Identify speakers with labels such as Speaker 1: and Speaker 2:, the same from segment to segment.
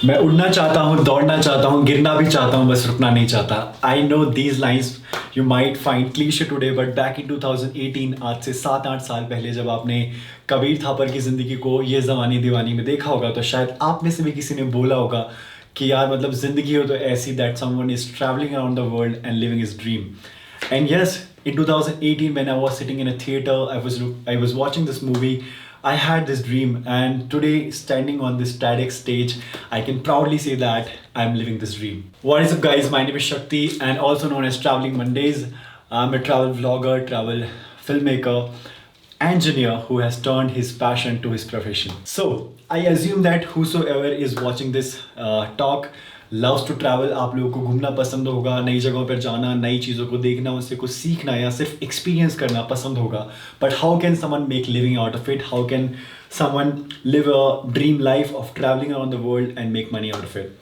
Speaker 1: मैं उड़ना चाहता हूँ, दौड़ना चाहता हूँ, गिरना भी चाहता हूँ, बस रुकना नहीं चाहता। I know these lines you might find cliché today, but back in 2018, आज से 7-8 साल पहले, जब आपने कबीर थापर की ज़िंदगी को ये ज़वानी दीवानी में देखा होगा, तो शायद आप में से भी किसी ने बोला होगा कि यार मतलब ज़िंदगी हो तो ऐसी, that someone is travelling around the world and living his dream. And yes, in 2018, when I was sitting in a theater, I was watching this movie. I had this dream, and today, standing on this TEDx stage, I can proudly say that I'm living this dream. What is up, guys? My name is Shakti, and also known as Traveling Mondays. I'm a travel vlogger, travel filmmaker, engineer who has turned his passion to his profession. So I assume that whosoever is watching this talk loves to travel. आप लोगों को घूमना पसंद होगा, नई जगहों पर जाना, नई चीज़ों को देखना, उनसे कुछ सीखना या सिर्फ एक्सपीरियंस करना पसंद होगा. But how can someone make living out of it? How can someone live a dream life of traveling around the world and make money out of it?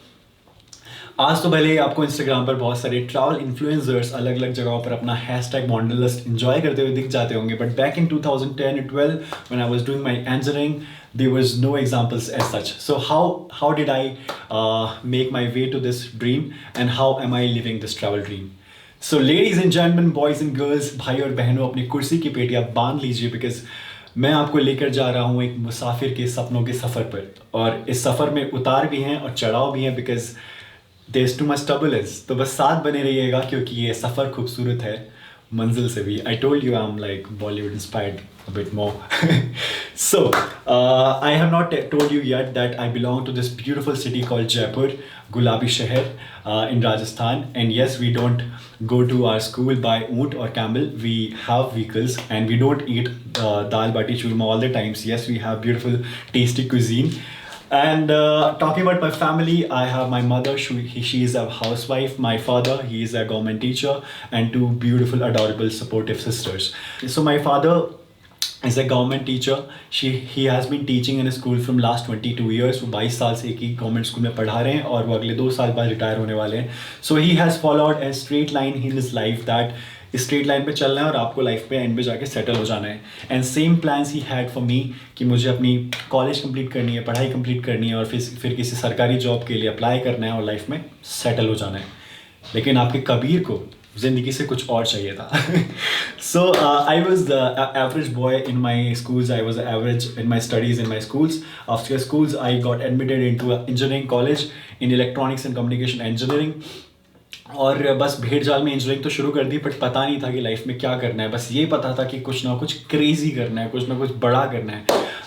Speaker 1: आज तो भले ही आपको इंस्टाग्राम पर बहुत सारे ट्रैवल इन्फ्लुएंसर्स अलग अलग जगहों पर अपना हैशटैग wanderlust एंजॉय करते हुए दिख जाते होंगे, but back in 2010 and 12 when I was doing my engineering, there was no examples as such. So how did I make my way to this dream, and how am I living this travel dream? So ladies and gentlemen, boys and girls, भाई और बहनों, अपनी कुर्सी की पेटियाँ बांध लीजिए, because मैं आपको लेकर जा रहा हूँ एक मुसाफिर के सपनों के सफ़र पर. और इस सफ़र में उतार भी हैं और चढ़ाव भी हैं, because there is too much turbulence. तो बस साथ बने रहिएगा, क्योंकि ये सफ़र खूबसूरत है मंजिल से भी. I told you I am like Bollywood inspired a bit more. So I have not told you yet that I belong to this beautiful city called Jaipur, Gulabi Shahar, in Rajasthan. And yes, we don't go to our school by oont or camel. We have vehicles, and we don't eat dal bati churma all the times. Yes, we have beautiful tasty cuisine. And talking about my family, I have my mother. She is a housewife. My father, he is a government teacher, and two beautiful, adorable, supportive sisters. So my father is a government teacher. He has been teaching in a school from last 22 years. वो 22 साल से एक ही government school में पढ़ा रहे हैं, और वो अगले 2 साल बाद रिटायर होने वाले हैं. So he has followed a straight line in his life, that इस स्ट्रेट लाइन पे चलना है और आपको लाइफ पे एंड पे जाके सेटल हो जाना है. And same plans he had for me, कि मुझे अपनी कॉलेज कंप्लीट करनी है, पढ़ाई कंप्लीट करनी है, और फिर किसी सरकारी जॉब के लिए अप्लाई करना है और लाइफ में सेटल हो जाना है. लेकिन आपके कबीर को ज़िंदगी से कुछ और चाहिए था. So I was the average boy in my schools. I was average in my studies in my schools. After schools I got admitted into engineering college in electronics and communication engineering. और बस भेड़ जाल में engineering तो शुरू कर दी, but पता नहीं था कि लाइफ में क्या करना है. बस ये पता था कि कुछ ना कुछ क्रेजी करना है, कुछ ना कुछ बड़ा करना है.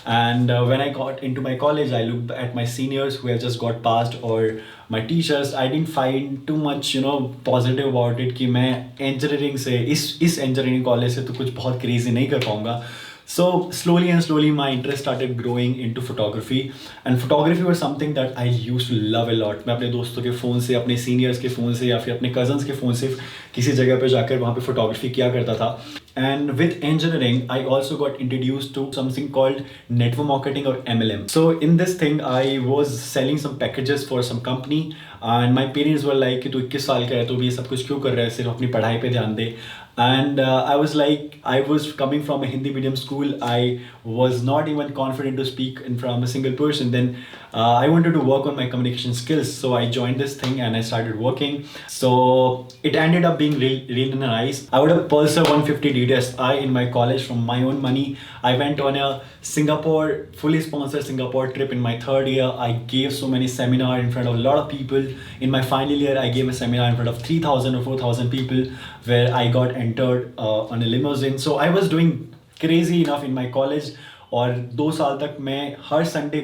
Speaker 1: And when I got into my college, I looked at my seniors who have just got passed, और my teachers. I didn't find too much positive about it, कि मैं इंजीनियरिंग से, इस इंजीनियरिंग कॉलेज से तो कुछ बहुत क्रेजी नहीं कर पाऊँगा. So slowly and slowly my interest started growing into photography, and photography was something that I used to love a lot. मैं अपने दोस्तों के फ़ोन से, अपने सीनियर्स के फ़ोन से, या फिर अपने कज़न्स के फ़ोन से किसी जगह पे जाकर वहाँ पे फोटोग्राफी किया करता था. And with engineering, I also got introduced to something called network marketing or MLM. So in this thing, I was selling some packages for some company, and my parents were like कि तू 21 साल का है तो ये सब कुछ क्यों कर रहा है, सिर्फ अपनी पढ़ाई पे ध्यान दे. And I was like, I was coming from a Hindi medium school. I was not even confident to speak in front of a single person. Then I wanted to work on my communication skills. So I joined this thing and I started working. So it ended up being really nice. I would have Pulsar 150 DSi in my college from my own money. I went on a Singapore, fully sponsored Singapore trip in my third year. I gave so many seminars in front of a lot of people. In my final year, I gave a seminar in front of 3,000 or 4,000 people, where I got entered on a limousine. So I was doing crazy enough in my college. और 2 साल तक मैं हर Sunday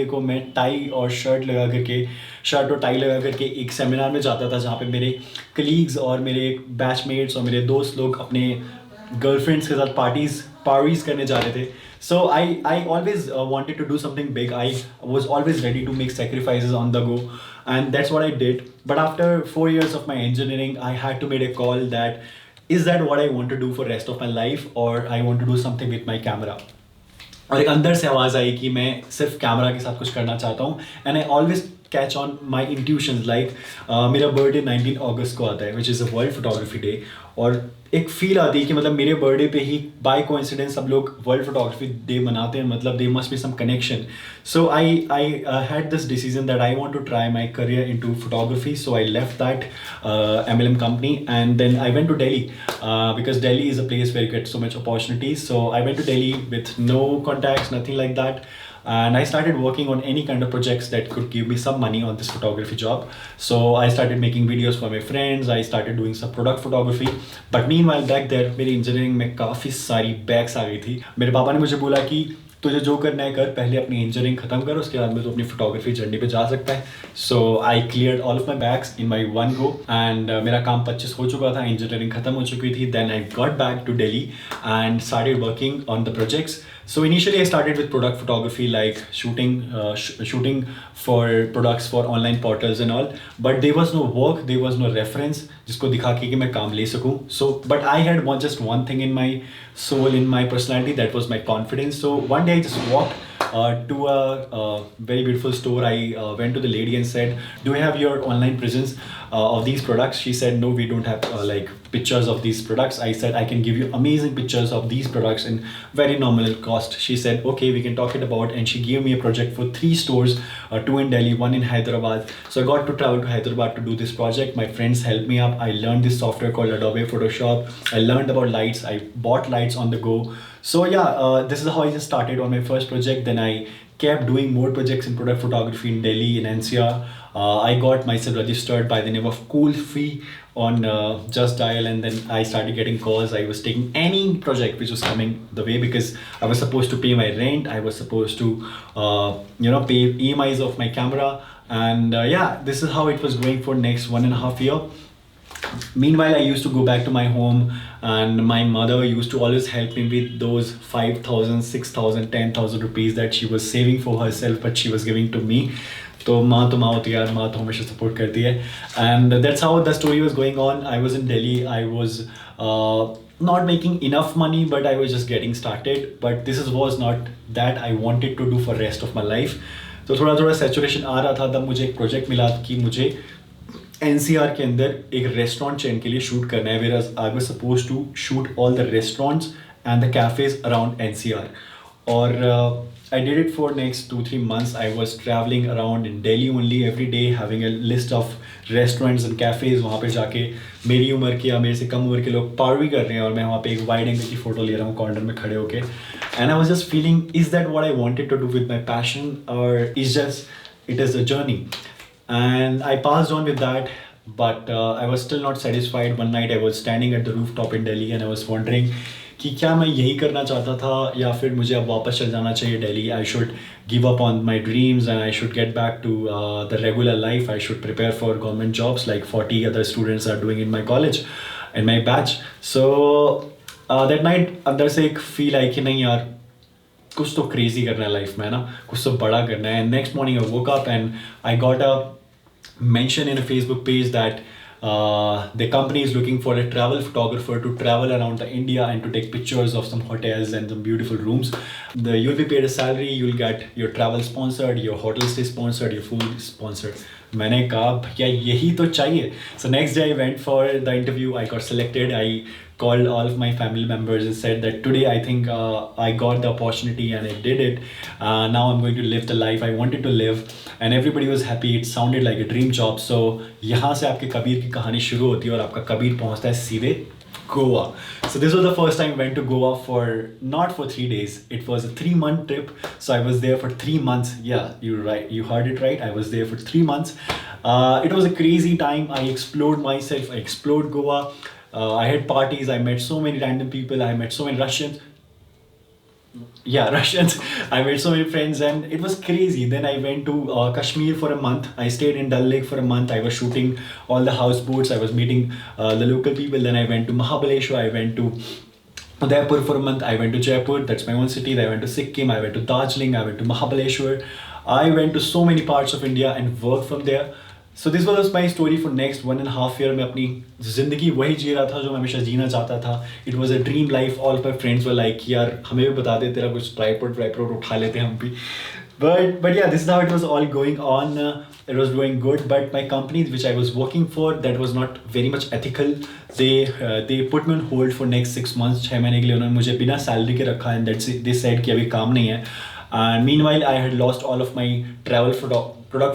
Speaker 1: को मैं tie और shirt और tie लगा करके एक सेमिनार में जाता था, जहाँ पे मेरे कलीग्स और मेरे बैचमेट्स और मेरे दोस्त लोग अपने गर्लफ्रेंड्स के साथ पार्टीज करने जा रहे थे. So I always wanted to do something big. I was always ready to make sacrifices on the go, and that's what I did. But after 4 years of my engineering, I had to make a call that, is that what I want to do for rest of my life, or I want to do something with my camera. और एक अंदर से आवाज़ आई कि मैं सिर्फ camera के साथ कुछ करना चाहता हूँ. And I always catch on my intuitions like मेरा बर्थडे 19 अगस्त को आता है which is a world photography day, और एक फील आती है कि मतलब मेरे बर्थडे पे ही बाय कोइंसिडेंस सब लोग वर्ल्ड फोटोग्राफी डे मनाते हैं, मतलब they must be some connection. So I had this decision that I want to try my career into photography. So I left that MLM company and then I went to Delhi because Delhi is a place where you get so much opportunities. So I went to Delhi with no contacts, nothing like that. And I started working on any kind of projects that could give me some money on this photography job. So I started making videos for my friends. I started doing some product photography. But meanwhile back there मेरी engineering में काफ़ी सारी bags आ गई थी. मेरे पापा ने मुझे बोला कि तुझे जो करना है कर, पहले अपनी इंजीनियरिंग खत्म कर, उसके बाद में तो अपनी फोटोग्राफी जर्नी पे जा सकता है. So I cleared all of my backs in my one go and मेरा काम 25 हो चुका था, इंजीनियरिंग खत्म हो चुकी थी. Then I got back to Delhi and started working on the projects. So initially I started with product photography, like shooting for products for online portals and all. But there was no work, there was no reference जिसको दिखा के कि मैं काम ले सकूँ. So but I had just one thing in my soul, in my personality, that was my confidence. So one day I just walked to a very beautiful store. I went to the lady and said, "Do you have your online presence of these products?" She said, "No, we don't have like pictures of these products." I said, "I can give you amazing pictures of these products in very nominal cost." She said, "Okay, we can talk it about." And she gave me a project for 3 stores, 2 in Delhi, 1 in Hyderabad. So I got to travel to Hyderabad to do this project. My friends helped me up. I learned this software called Adobe Photoshop. I learned about lights. I bought lights on the go. So yeah, this is how I just started on my first project. Then I kept doing more projects in product photography in Delhi, in NCR. I got myself registered by the name of Coolfee on Just Dial, and then I started getting calls. I was taking any project which was coming the way because I was supposed to pay my rent. I was supposed to, pay EMIs of my camera, and yeah, this is how it was going for next 1.5 years. Meanwhile, I used to go back to my home, and my mother used to always help me with those 5,000, 6,000, 10,000 rupees that she was saving for herself, but she was giving to me. तो माँ होती है यार, माँ तो हमेशा support करती है. And that's how the story was going on. I was in Delhi. I was not making enough money, but I was just getting started. But this was not that I wanted to do for rest of my life. तो थोड़ा थोड़ा saturation आ रहा था. तब मुझे एक project मिला कि मुझे NCR के अंदर एक रेस्टोरेंट चेन के लिए शूट करना है. Whereas I was supposed to shoot all the restaurants and the cafes around NCR. और I did it for next 2-3 months. I was traveling around in Delhi only every day, having a list of restaurants and cafes. वहाँ पे जाके मेरी उम्र के या मेरे से कम उम्र के लोग पार्टी कर रहे हैं और मैं वहाँ पे एक वाइड एंगल की फ़ोटो ले रहा हूँ कॉर्नर में खड़े होके. And I was just feeling, is that what I wanted to do with my passion, or it is a journey? And I passed on with that, but I was still not satisfied. One night I was standing at the rooftop in Delhi and I was wondering कि क्या मैं यही करना चाहता था या फिर मुझे अब वापस चल जाना चाहिए Delhi. I should give up on my dreams and I should get back to the regular life. I should prepare for government jobs like 40 other students are doing in my college, in my batch. So that night अंदर से एक feel आई कि नहीं यार, कुछ तो crazy करना है लाइफ में ना, कुछ तो बड़ा करना है. And next morning I woke up and I got a mention in a Facebook page that the company is looking for a travel photographer to travel around the India and to take pictures of some hotels and some beautiful rooms. You'll be paid a salary, you'll get your travel sponsored, your hotel stay sponsored, your food sponsored. मैंने कहा भैया यही तो चाहिए. So next day I went for the interview. I got selected. I called all of my family members and said that today I think I got the opportunity and I did it. Now I'm going to live the life I wanted to live. And everybody was happy. It sounded like a dream job. So यहाँ से आपके कबीर की कहानी शुरू होती है और आपका कबीर पहुँचता है सीधे Goa. So this was the first time I went to Goa for not for 3 days. It was a 3-month trip. So I was there for 3 months. Yeah, you're right. You heard it right. I was there for 3 months. It was a crazy time. I explored myself. I explored Goa. I had parties. I met so many random people. I met so many Russians. Yeah, Russians. I made so many friends and it was crazy. Then I went to Kashmir for a month. I stayed in Dal Lake for a month. I was shooting all the houseboats. I was meeting the local people. Then I went to Mahabaleshwar. I went to Udaipur for a month. I went to Jaipur. That's my own city. Then I went to Sikkim. I went to Darjeeling. I went to Mahabaleshwar. I went to so many parts of India and worked from there. So this was my story for next 1.5 year. मैं अपनी ज़िंदगी वही जी रहा था जो मैं हमेशा जीना चाहता था. It was a dream life. All my friends were like यार हमें भी बता दे, तेरा कुछ ट्राइपॉड उठा लेते हैं हम भी. But yeah, this is how it was all going on. it was doing good, but my company which I was working for, that was not very much ethical. They put me on hold for next 6 months. 6 महीने के लिए उन्होंने मुझे बिना salary के रखा, and they said कि अभी काम नहीं है. And meanwhile, I had lost all of my product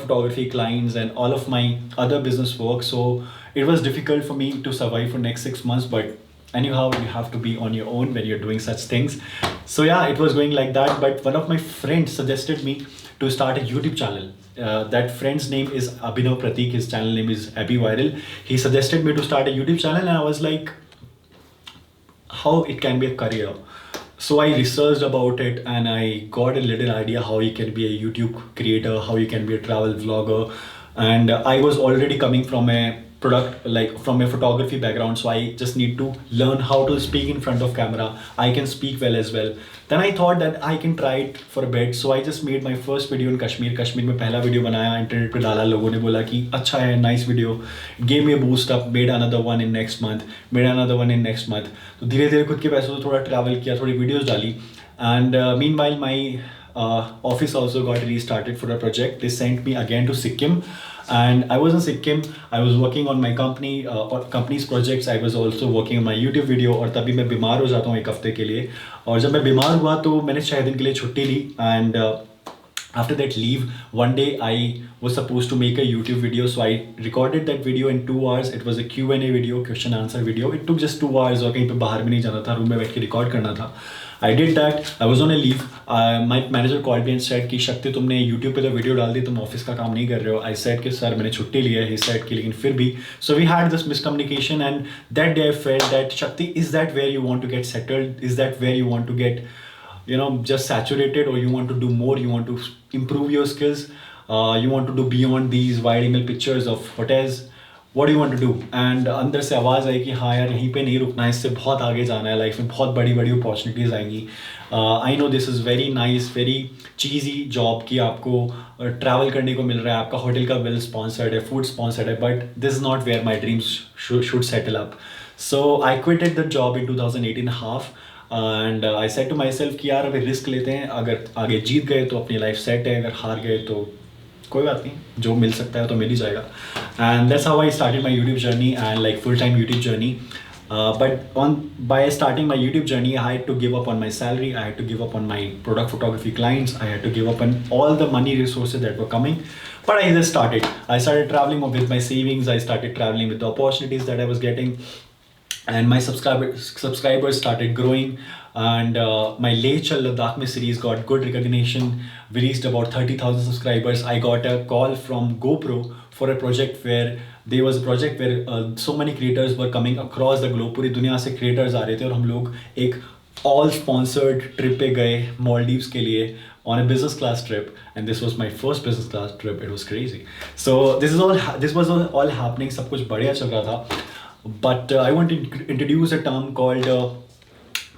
Speaker 1: photography clients and all of my other business work. So it was difficult for me to survive for next 6 months. But anyhow, you have to be on your own when you're doing such things. So yeah, it was going like that. But one of my friends suggested me to start a YouTube channel. That friend's name is Abhinav Pratik. His channel name is Abhi Viral. He suggested me to start a YouTube channel, and I was like, how it can be a career. So I researched about it, and I got a little idea how you can be a YouTube creator, how you can be a travel vlogger. And I was already coming from a from a photography background, so I just need to learn how to speak in front of camera. I can speak well as well. Then I thought that I can try it for a bit, so I just made my first video in Kashmir में पहला video बनाया, internet पे डाला, लोगों ने बोला कि अच्छा है, nice video, gave me a boost up, made another one in next month, made another one in next month. तो धीरे धीरे खुद के पैसों से थोड़ा ट्रैवल किया, थोड़ी वीडियोस डाली. And meanwhile my office also got restarted for a project. They sent me again to Sikkim, and I was in Sikkim. I was working on my company's projects. I was also working on my YouTube video. और तभी मैं बीमार हो जाता हूँ 1 हफ्ते के लिए. और जब मैं बीमार हुआ तो मैंने 6 दिन के लिए छुट्टी ली. And after that leave, one day I was supposed to make a YouTube video, so I recorded that video in 2 hours. It was a Q&A video, question answer video. It took just 2 hours, और कहीं पे बाहर भी नहीं जाना था, room में बैठ के रिकॉर्ड करना था. I did that. I was on a leave. My manager called me and said कि शक्ति तुमने YouTube पे तो वीडियो डाल दी, तुम ऑफिस का काम नहीं कर रहे हो. I said कि सर मैंने छुट्टी ली है. He said कि लेकिन फिर भी. So we had this miscommunication, and that day I felt that Shakti, is that where you want to get settled? Is that where you want to get, just saturated, or you want to do more? You want to improve your skills? You want to do beyond these wide angle pictures of hotels? What do you want to do? And अंदर से आवाज़ आई कि हाँ यार, यहीं पे नहीं रुकना है, इससे बहुत आगे जाना है, लाइफ में बहुत बड़ी बड़ी अपॉर्चुनिटीज़ आएंगी. I know this is very nice, very cheesy job कि आपको ट्रैवल करने को मिल रहा है, आपका होटल का बिल स्पॉन्सर्ड है, फूड स्पॉन्सर्ड है, but this is not where my dreams should settle up. So I quitted the job in 2018 half. And I said to myself कि यार अभी रिस्क लेते हैं, अगर आगे जीत गए तो अपनी लाइफ सेट है, अगर हार गए तो कोई बात नहीं, जो मिल सकता है तो मिल ही जाएगा. And that's how I started my YouTube journey, and like full time YouTube journey. But by starting my YouTube journey, I had to give up on my salary, I had to give up on my product photography clients, I had to give up on all the money resources that were coming. But I just started. I started traveling with my savings, I started traveling with the opportunities that I was getting, and my subscribers started growing. And my Leh Chal Ladakh Mein series got good recognition. We reached about 30,000 subscribers. I got a call from GoPro for a project where so many creators were coming across the globe. पूरी दुनिया से creators आ रहे थे और हम लोग एक all sponsored trip पे गए Maldives के लिए on a business class trip, and this was my first business class trip. It was crazy. So this was all happening. सब कुछ बढ़िया चल रहा था. But I want to introduce a term called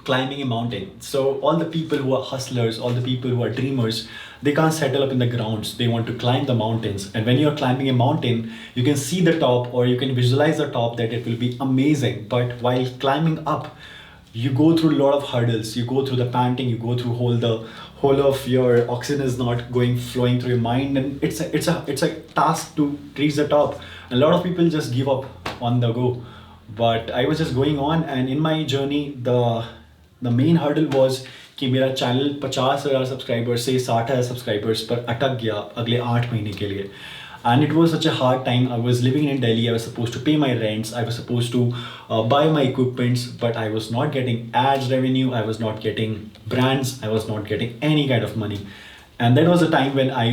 Speaker 1: climbing a mountain. So all the people who are hustlers, all the people who are dreamers, they can't settle up in the grounds. They want to climb the mountains. And when you're climbing a mountain, you can see the top, or you can visualize the top, that it will be amazing. But while climbing up, you go through a lot of hurdles. You go through the panting, you go through the whole of your oxygen is not flowing through your mind, and it's a task to reach the top. A lot of people just give up on the go. But I was just going on, and in my journey, the main hurdle was कि मेरा channel 50,000 subscribers से 60,000 subscribers पर अटक गया अगले 8 महीने के लिए. And it was such a hard time. I was living in Delhi. I was supposed to pay my rents. I was supposed to buy my equipments, but I was not getting ads revenue. I was not getting brands. I was not getting any kind of money. And that was a time when I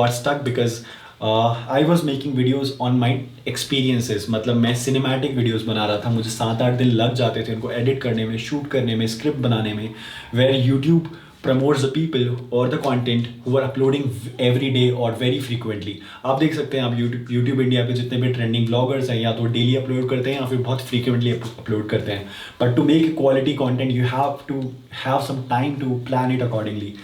Speaker 1: got stuck because I was making videos on my experiences. मतलब मैं cinematic videos बना रहा था. मुझे 7-8 दिन लग जाते थे उनको edit करने में, shoot करने में, script बनाने में. Where YouTube promotes the people or the content who are uploading every day or very frequently. आप देख सकते हैं, आप YouTube इंडिया पे जितने भी trending bloggers हैं, या तो daily upload करते हैं या फिर बहुत frequently upload करते हैं. But to make quality content, you have to have some time to plan it accordingly.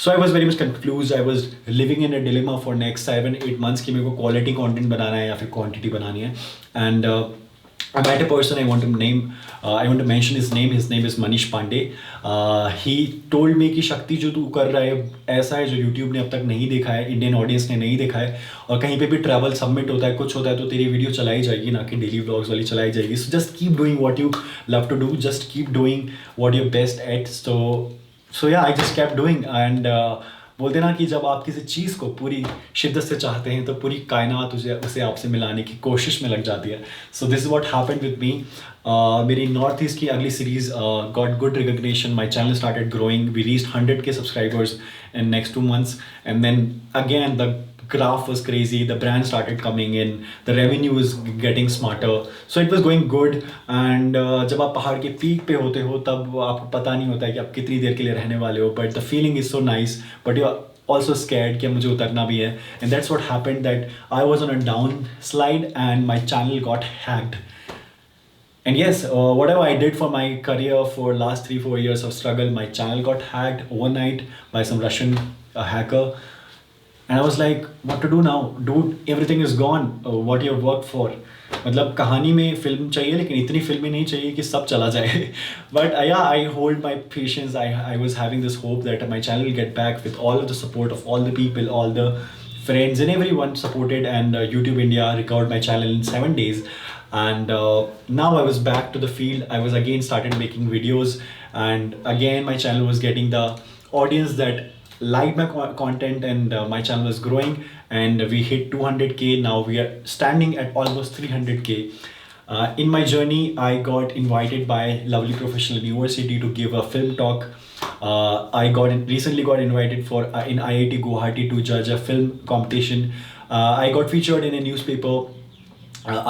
Speaker 1: So I was very much confused. I was living in a dilemma for next 7-8 months कि मेरे को quality content बनाना है या फिर quantity बनानी है. And I met a person. I want to mention his name. His name is Manish Pandey. He told me कि शक्ति जो तू कर रहा है ऐसा है जो YouTube ने अब तक नहीं देखा है, इंडियन ऑडियंस ने नहीं देखा है, और कहीं पे भी ट्रैवल सबमिट होता है, कुछ होता है तो तेरी वीडियो चलाई जाएगी, ना कि डेली व्लॉग्स वाली चलाई जाएगी. So just keep doing what you love to do, just keep doing what you best at. So yeah I just kept doing. And बोलते ना कि जब आप किसी चीज़ को पूरी शिद्दत से चाहते हैं तो पूरी कायनात उसे आपसे मिलाने की कोशिश में लग जाती है. So this is what happened with me. मेरी नॉर्थ ईस्ट की अगली series got good recognition. My channel started growing. We reached 100K subscribers in next 2 months, and then again the graph was crazy. The brand started coming in, the revenue was getting smarter, so it was going good. And जब आप पहाड़ के peak पे होते हो तब आपको पता नहीं होता है कि आप कितनी देर के लिए रहने वाले हो, but the feeling is so nice, but you are also scared कि मुझे उतरना भी है. And that's what happened, that I was on a downslide and my channel got hacked. And yes, whatever I did for my career for last 3-4 years of struggle, my channel got hacked overnight by some Russian hacker. And I was like, what to do now? Dude, everything is gone. What you worked for? मतलब कहानी में film चाहिए लेकिन इतनी फिल्में नहीं चाहिए कि सब चला जाए. But yeah, I hold my patience. I was having this hope that my channel will get back with all of the support of all the people, all the friends and everyone supported, and YouTube India recovered my channel in 7 days. And now I was back to the field. I was again started making videos, and again my channel was getting the audience that liked my content, and my channel was growing, and we hit 200K. Now we are standing at almost 300K. In my journey, I got invited by Lovely Professional University to give a film talk. I recently got invited for in IIT Guwahati to judge a film competition. I got featured in a newspaper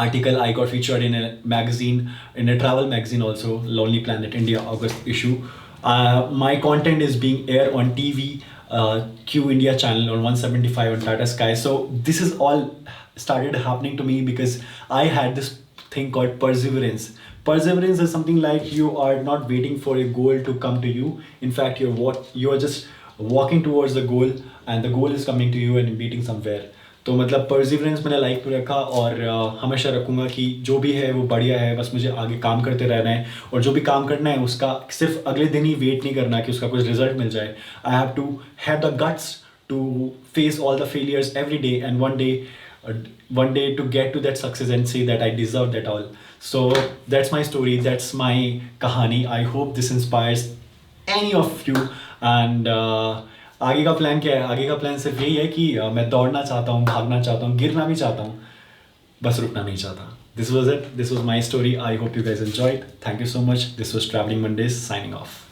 Speaker 1: article. I got featured in a magazine, in a travel magazine also, Lonely Planet India August issue. My content is being aired on TV, Q India channel on 175 on Tata Sky. So this is all started happening to me because I had this thing called perseverance. Perseverance is something like you are not waiting for a goal to come to you. In fact, you are just walking towards the goal, and the goal is coming to you and beating somewhere. तो मतलब perseverance मैंने life में रखा, और हमेशा रखूँगा कि जो भी है वो बढ़िया है, बस मुझे आगे काम करते रहना है, और जो भी काम करना है उसका सिर्फ अगले दिन ही वेट नहीं करना कि उसका कुछ रिजल्ट मिल जाए. I have to have the guts to face all the failures every day, and one day to get to that success and say that I deserve that all. So that's my story, that's my kahani. I hope this inspires any of you. And आगे का plan क्या है? आगे का plan सिर्फ यही है कि मैं दौड़ना चाहता हूँ, भागना चाहता हूँ, गिरना भी चाहता हूँ, बस रुकना नहीं चाहता. This was it. This was my story. I hope you guys enjoyed. Thank you so much. This was Traveling Mondays signing off.